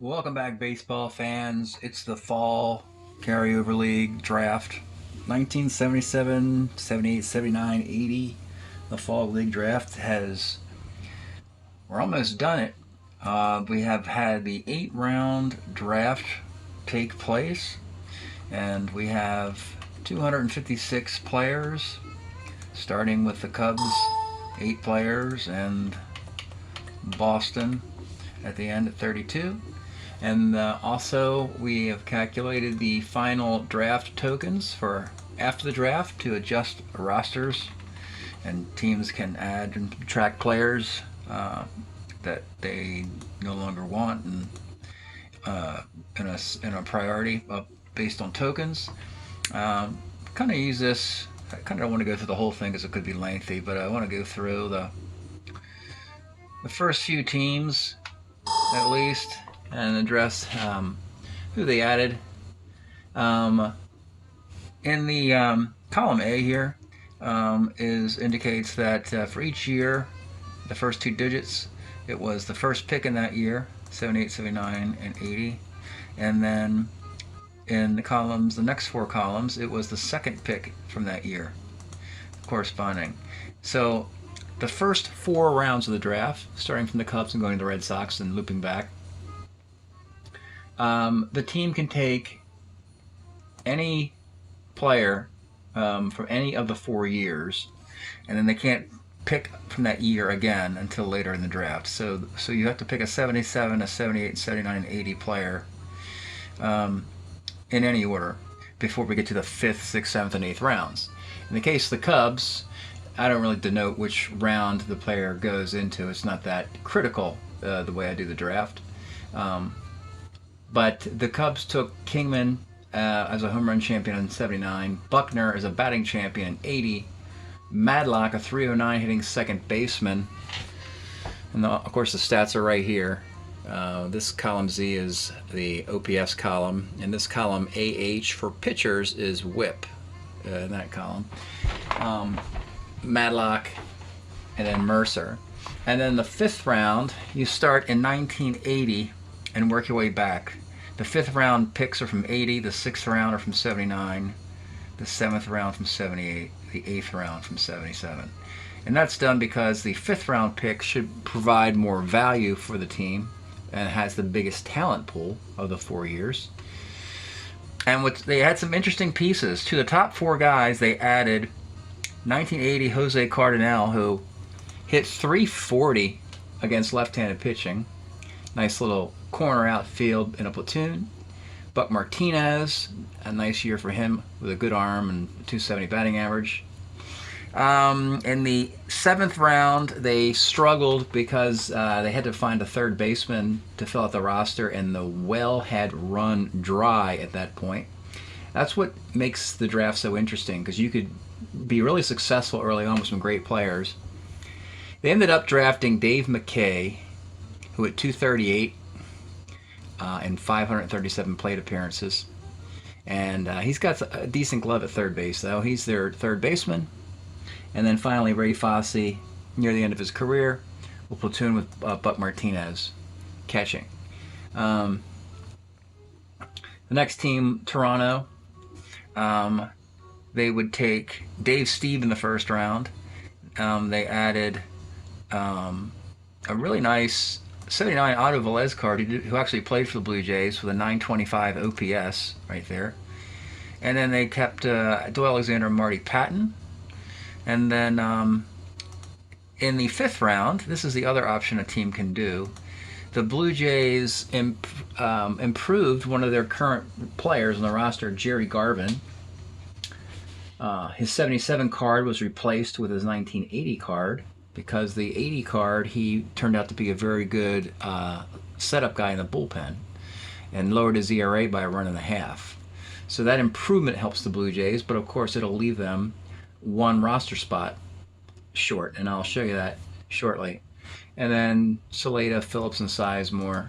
Welcome back, baseball fans. It's the fall Carryover League draft. 1977, 78, 79, 80. The fall league draft we're almost done it. We have had the 8-round draft take place, and we have 256 players, starting with the Cubs, 8 players, and Boston at the end at 32. And also, we have calculated the final draft tokens for after the draft to adjust rosters, and teams can add and subtract players that they no longer want, and in a priority based on tokens. Kind of use this. I kind of don't want to go through the whole thing because it could be lengthy, but I want to go through the first few teams at least, and address who they added. In the column A here indicates that for each year, the first 2 digits, it was the first pick in that year, 78, 79, and 80. And then in the next 4 columns, it was the second pick from that year corresponding. So the first 4 rounds of the draft, starting from the Cubs and going to the Red Sox and looping back, the team can take any player from any of the 4 years, and then they can't pick from that year again until later in the draft. So you have to pick a 77, a 78, 79, and 80 player in any order before we get to the 5th, 6th, 7th, and 8th rounds. In the case of the Cubs, I don't really denote which round the player goes into. It's not that critical the way I do the draft. But the Cubs took Kingman as a home run champion in 79, Buckner as a batting champion in 80, Madlock, a 309 hitting second baseman. And of course the stats are right here. This column Z is the OPS column, and this column AH for pitchers is WHIP in that column. Madlock, and then Mercer. And then the 5th round, you start in 1980 and work your way back. The 5th round picks are from 80, the 6th round are from 79, the 7th round from 78, the 8th round from 77. And that's done because the 5th round pick should provide more value for the team and has the biggest talent pool of the 4 years. And they had some interesting pieces. To the top 4 guys, they added 1980 Jose Cardenal, who hit 340 against left-handed pitching. Nice little corner outfield in a platoon. Buck Martinez, a nice year for him with a good arm and 270 batting average. In the 7th round, they struggled because they had to find a third baseman to fill out the roster, and the well had run dry at that point. That's what makes the draft so interesting, because you could be really successful early on with some great players. They ended up drafting Dave McKay, who at 238 and 537 plate appearances. And he's got a decent glove at third base, though. He's their third baseman. And then finally, Ray Fosse, near the end of his career, will platoon with Buck Martinez, catching. The next team, Toronto, they would take Dave Steve in the 1st round. They added a really nice 79 Otto Velez card who actually played for the Blue Jays with a 925 OPS right there. And then they kept Doyle Alexander and Marty Patton. And then in the 5th round, this is the other option a team can do. The Blue Jays improved one of their current players on the roster, Jerry Garvin. His 77 card was replaced with his 1980 card because the 80 card, he turned out to be a very good setup guy in the bullpen and lowered his ERA by a run and a half. So that improvement helps the Blue Jays, but of course it'll leave them 1 roster spot short, and I'll show you that shortly. And then Saleta, Phillips, and Sizemore.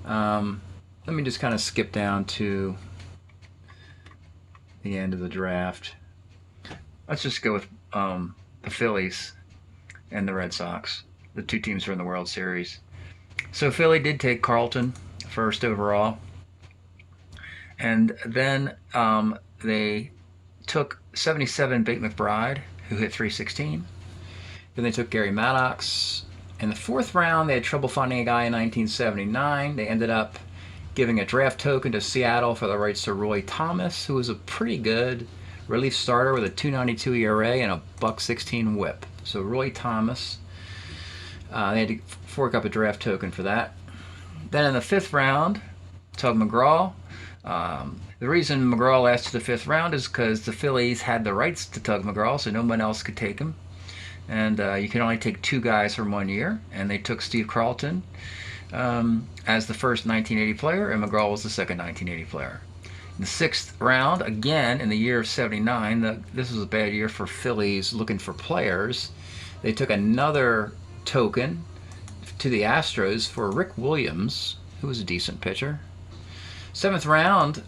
Let me just kind of skip down to the end of the draft. Let's just go with the Phillies and the Red Sox. The 2 teams are in the World Series. So Philly did take Carlton, first overall. And then they took 77 Bate McBride, who hit .316. Then they took Gary Maddox. In the 4th round, they had trouble finding a guy in 1979. They ended up giving a draft token to Seattle for the rights to Roy Thomas, who was a pretty good relief starter with a .292 ERA and a .116 WHIP. So Roy Thomas, they had to fork up a draft token for that. Then in the 5th round, Todd Mcgraw. The reason McGraw lasted the 5th round is because the Phillies had the rights to Todd Mcgraw, so no one else could take him. And you can only take 2 guys from 1 year, and they took Steve Carlton as the first 1980 player, and McGraw was the second 1980 player. In the 6th round, again in the year of '79, this was a bad year for Phillies looking for players. They took another token to the Astros for Rick Williams, who was a decent pitcher. 7th round,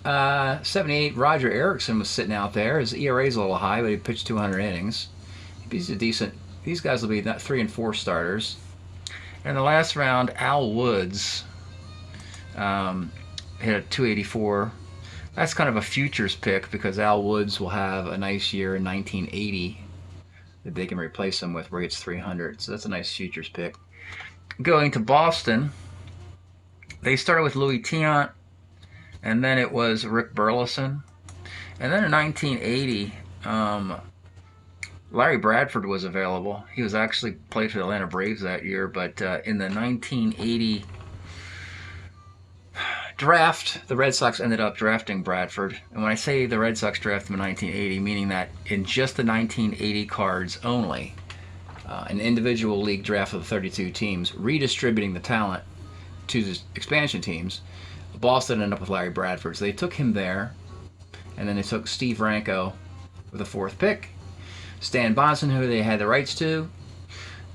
'78, Roger Erickson was sitting out there. His ERA's a little high, but he pitched 200 innings. He's a decent. These guys will be 3 and 4 starters. In the last round, Al Woods hit a .284. That's kind of a futures pick because Al Woods will have a nice year in 1980 that they can replace him with, where he hits 300. So that's a nice futures pick. Going to Boston, they started with Louis Tiant, and then it was Rick Burleson. And then in 1980, Larry Bradford was available. He was actually played for the Atlanta Braves that year, but in the 1980 draft, the Red Sox ended up drafting Bradford. And when I say the Red Sox drafted him in 1980, meaning that in just the 1980 cards only, an individual league draft of 32 teams, redistributing the talent to the expansion teams, Boston ended up with Larry Bradford. So they took him there, and then they took Steve Ranko with the 4th pick. Stan Bonson, who they had the rights to.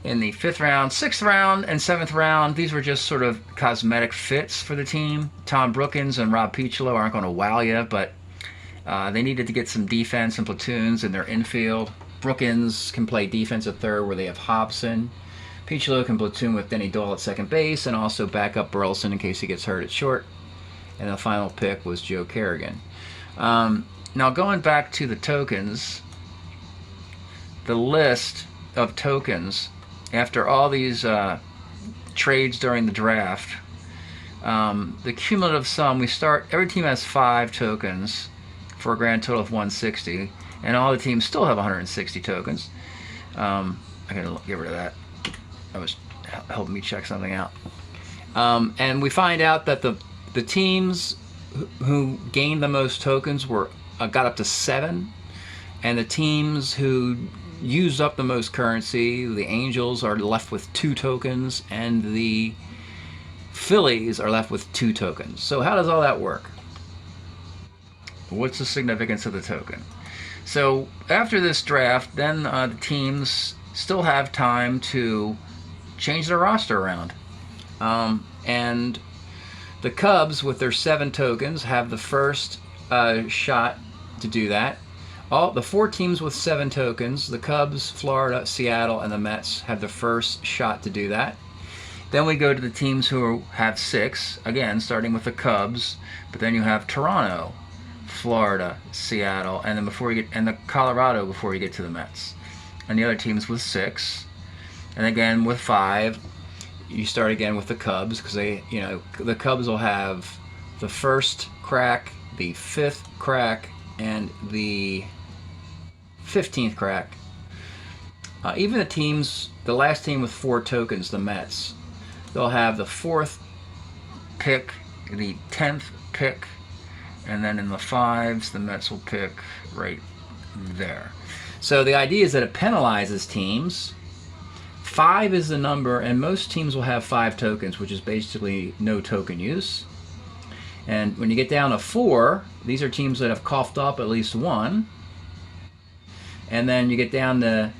In the 5th round, 6th round, and 7th round, these were just sort of cosmetic fits for the team. Tom Brookins and Rob Piccolo aren't going to wow you, but they needed to get some defense and platoons in their infield. Brookins can play defense at 3rd, where they have Hobson. Piccolo can platoon with Denny Doyle at 2nd base, and also back up Burleson in case he gets hurt at short. And the final pick was Joe Kerrigan. Now going back to the tokens, the list of tokens after all these trades during the draft, the cumulative sum, every team has 5 tokens for a grand total of 160, and all the teams still have 160 tokens. I gotta get rid of that. That was helping me check something out. And we find out that the teams who gained the most tokens got up to 7, and the teams who used up the most currency, the Angels, are left with 2 tokens, and the Phillies are left with 2 tokens. So how does all that work? What's the significance of the token? So after this draft, then the teams still have time to change their roster around. And the Cubs, with their 7 tokens, have the first shot to do that. All the 4 teams with 7 tokens, the Cubs, Florida, Seattle, and the Mets, have the first shot to do that. Then we go to the teams who have 6, again, starting with the Cubs, but then you have Toronto, Florida, Seattle, and then the Colorado before you get to the Mets. And the other teams with 6. And again, with 5, you start again with the Cubs, because the Cubs will have the first crack, the 5th crack, and the 15th crack. Even the last team with 4 tokens, the Mets, they'll have the 4th pick, the 10th pick, and then in the 5s, the Mets will pick right there. So the idea is that it penalizes teams. 5 is the number, and most teams will have 5 tokens, which is basically no token use. And when you get down to 4, these are teams that have coughed up at least 1. And then you get down to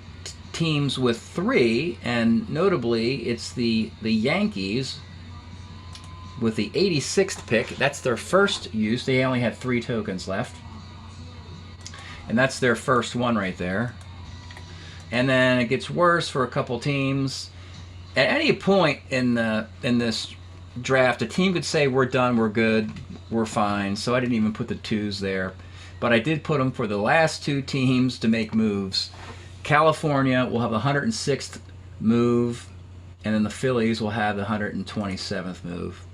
teams with 3, and notably it's the Yankees with the 86th pick. That's their first use. They only had 3 tokens left. And that's their first one right there. And then it gets worse for a couple teams. At any point in this draft, a team could say we're done, we're good, we're fine. So I didn't even put the 2s there, but I did put them for the last 2 teams to make moves. California will have the 106th move, and then the Phillies will have the 127th move.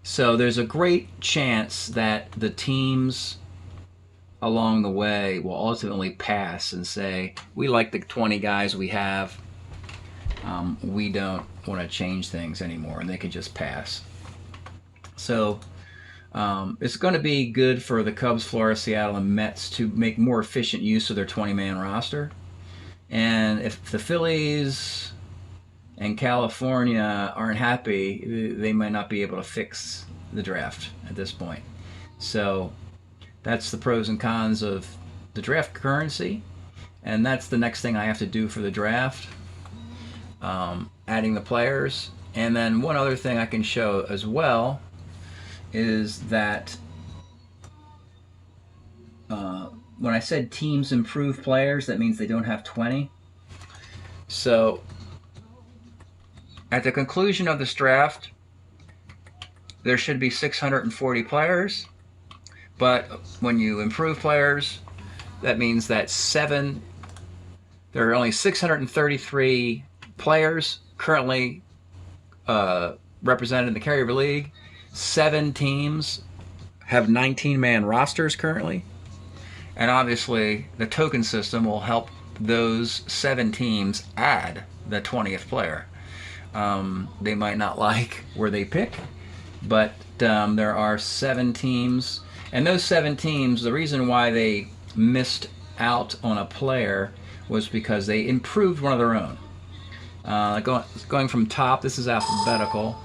So there's a great chance that the teams along the way will ultimately pass and say, we like the 20 guys we have. We don't want to change things anymore, and they can just pass. So it's going to be good for the Cubs, Florida, Seattle, and Mets to make more efficient use of their 20-man roster. And if the Phillies and California aren't happy, they might not be able to fix the draft at this point. So that's the pros and cons of the draft currency, and that's the next thing I have to do for the draft, adding the players. And then one other thing I can show as well is that when I said teams improve players, that means they don't have 20. So at the conclusion of this draft, there should be 640 players. But when you improve players, that means that there are only 633 players currently represented in the Carryover League. 7 teams have 19-man rosters currently. And obviously, the token system will help those 7 teams add the 20th player. They might not like where they pick, but there are 7 teams. And those 7 teams, the reason why they missed out on a player was because they improved one of their own. Going from top, this is alphabetical.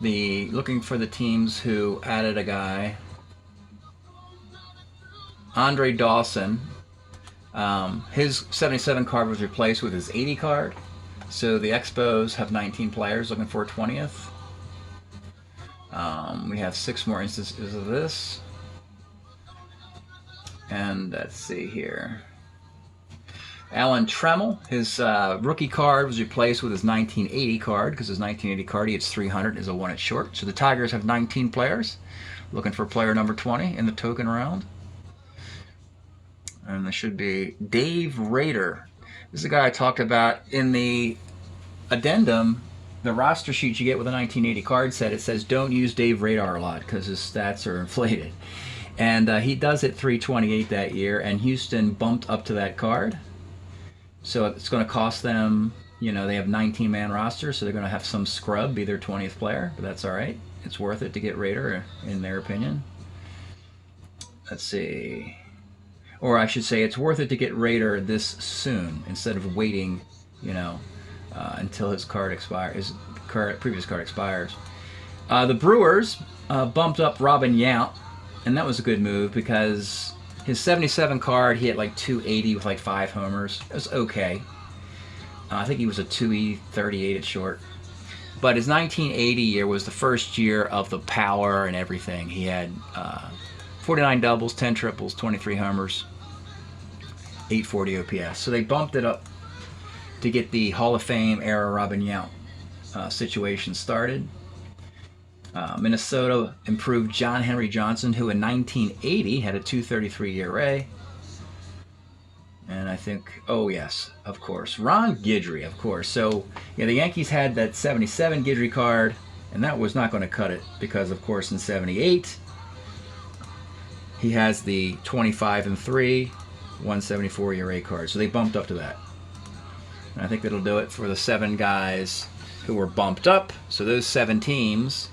Looking for the teams who added a guy. Andre Dawson, his 77 card was replaced with his 80 card. So the Expos have 19 players looking for a 20th. We have 6 more instances of this. And let's see here. Alan Trammell, his rookie card was replaced with his 1980 card, because his 1980 card, he hits 300, is a 1 at short. So the Tigers have 19 players, looking for player number 20 in the token round. And there should be Dave Rader. This is a guy I talked about in the addendum. The roster sheet you get with a 1980 card set, it says don't use Dave Radar a lot because his stats are inflated. And he does hit 328 that year, and Houston bumped up to that card. So it's going to cost them, they have 19-man roster, so they're going to have some scrub be their 20th player, but that's all right. It's worth it to get Rader, in their opinion. Let's see. Or I should say it's worth it to get Rader this soon instead of waiting, until his card expires, his previous card expires. The Brewers bumped up Robin Yount, and that was a good move because his 77 card, he had like 280 with like 5 homers. It was okay. I think he was a 2E38 at short. But his 1980 year was the first year of the power and everything. He had 49 doubles, 10 triples, 23 homers, 840 OPS. So they bumped it up to get the Hall of Fame era Robin Yount situation started. Minnesota improved John Henry Johnson, who in 1980 had a 233 ERA. And I think, oh yes, of course, Ron Guidry, of course. So the Yankees had that 77 Guidry card, and that was not going to cut it because, of course, in 78 he has the 25-3, 174 ERA card. So they bumped up to that. And I think that'll do it for the 7 guys who were bumped up. So those 7 teams.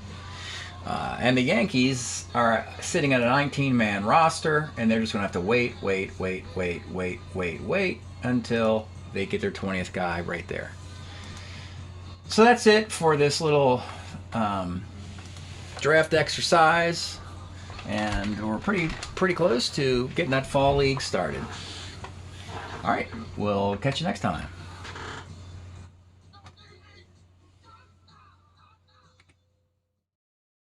And the Yankees are sitting at a 19-man roster, and they're just going to have to wait until they get their 20th guy right there. So that's it for this little draft exercise, and we're pretty close to getting that fall league started. All right, we'll catch you next time.